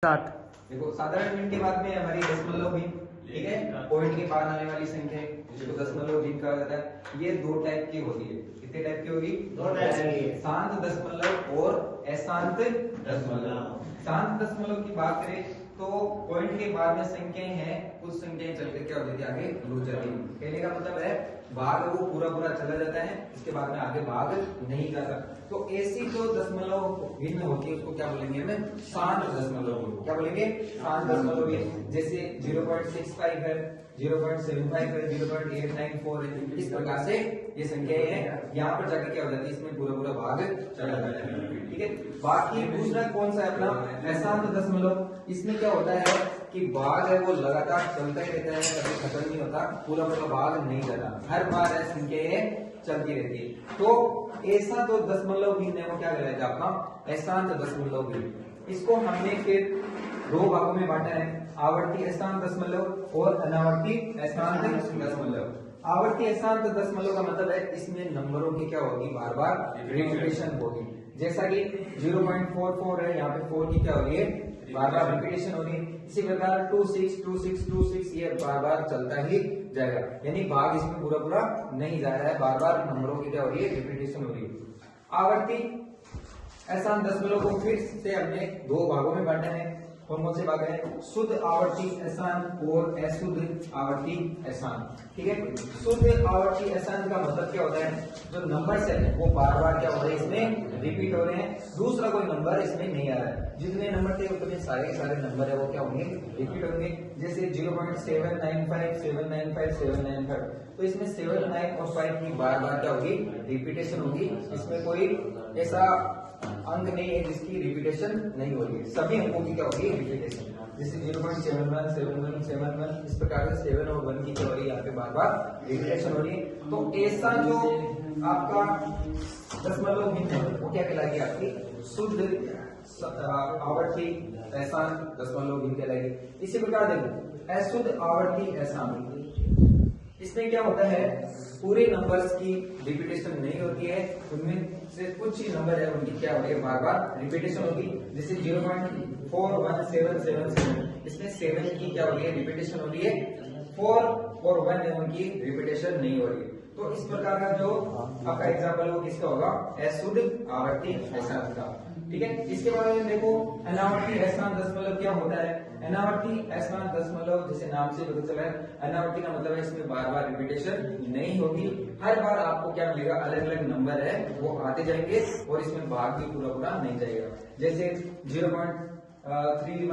60। देखो साधारण भिन्न के बाद में हमारी दशमलव भिन्न, ठीक है, पॉइंट के बाद आने वाली संख्या जिसको दशमलव भिन्न कहा जाता है। ये दो टाइप की होती है। कितने टाइप की होगी? दो टाइप की। शांत दशमलव और अशांत दशमलव। शांत दशमलव की बात करें तो पॉइंट के बाद में संख्याएं हैं, कुछ संख्याएं चलकर क्या हो जाती है, आगे लूज जाती है। कहने का मतलब है भाग वो पूरा पूरा चला जाता है, इसके बाद में आगे भाग नहीं जाता। तो ऐसी जो दशमलव भिन्न होती है उसको क्या बोलेंगे हमें? शांत दशमलव। क्या बोलेंगे? शांत दशमलव भिन्न। जैसे 0.65 है, 0.75 है, 0.894 है। इस प्रकार से ये संख्याएं हैं, यहाँ पर जाकर क्या हो जाती है, इसमें पूरा पूरा भाग चला जाता है। ठीक है। बाकी दूसरा कौन सा है अपना? अशांत दशमलव। इसमें क्या होता है कि भाग है वो लगातार चलता ही रहता है, कभी खत्म नहीं होता, पूरा पूरा भाग नहीं जाता, हर बार संख्याएं चलती रहती है। तो ऐसा तो दशमलव भिन्न है वो क्या कहलाता है अपना? अशांत दशमलव भिन्न। इसको हमने फिर दो भागों में बांटा है, आवर्ती अशांत दशमलव और अनावर्ती अशांत दशमलव। आवर्ती अशांत दशमलव का मतलब है इसमें नंबरों की क्या होगी, बार बार रिपीटेशन होगी। जैसा कि 0.44 है, यहाँ पे 4 की क्या हो रही है, बार बार रिपीटेशन हो रही है। इसी प्रकार 26, 26, 26 ये बार बार चलता ही जाएगा, यानी भाग इसमें पूरा पूरा नहीं जा रहा है, बार बार नंबरों की क्या हो रही है, रिपीटेशन हो रही है। आवर्ती अशांत दशमलव को फिर से हमने दो भागों में बांटा है। कौन से भाग है? शुद्ध आवर्ती अशांत और अशुद्ध आवर्ती अशांत। ठीक है। शुद्ध आवर्ती अशांत का मतलब क्या होता है, जो नंबर है वो बार बार क्या हो रहे हैं, इसमें रिपीट हो रहे हैं, दूसरा कोई नंबर इसमें नहीं आ रहा है। जितने नंबर थे उतने सारे सारे नंबर है वो क्या होंगे, रिपीट होंगे। जैसे 0.795, 795, 795, तो इसमें 7, 9 और 5 की बार बार क्या होगी, रिपीटेशन होगी। इसमें कोई ऐसा अंक नहीं है जिसकी रिपीटेशन नहीं हो रही है, सभी अंकों की क्या होगी, रिपीटेशन। जैसे 0.71, 71, 71, इस प्रकार से 7 और 1 की क्या हो रही है, यहाँ पे बार बार रिपीटेशन हो रही है। तो ऐसा जो आपका दशमलव भिन्न है वो क्या कहलाएगी, आपकी शुद्ध आवर्ती अशांत दशमलव भिन्न कहलाएगी। इसी प्रकार देखो अशुद्ध आवर्ती अशांत, इसमें क्या होता है, पूरे नंबर्स की रिपीटेशन नहीं होती है, उनमें से कुछ ही नंबर है उनकी क्या होगी, बार बार रिपीटेशन होगी। जैसे 0.41777, इसमें 7 की क्या हो रही है, रिपीटेशन हो रही है, 4 और 1 है उनकी रिपीटेशन नहीं हो रही है। तो इस प्रकार का जो आपका एग्जाम्पल वो किसका होगा, अशुद्ध आवर्ती अशांत का। ठीक है। इसके बाद में देखो अनावर्ती अशांत दशमलव क्या होता है। अनावर्ती अशांत दशमलव जैसे नाम से पता चला है, अनावर्ती का मतलब है इसमें बार बार रिपीटेशन नहीं होगी, हर बार आपको क्या मिलेगा, अलग अलग नंबर है वो आते जाएंगे और इसमें भाग भी पूरा पूरा नहीं जाएगा। जैसे 0.31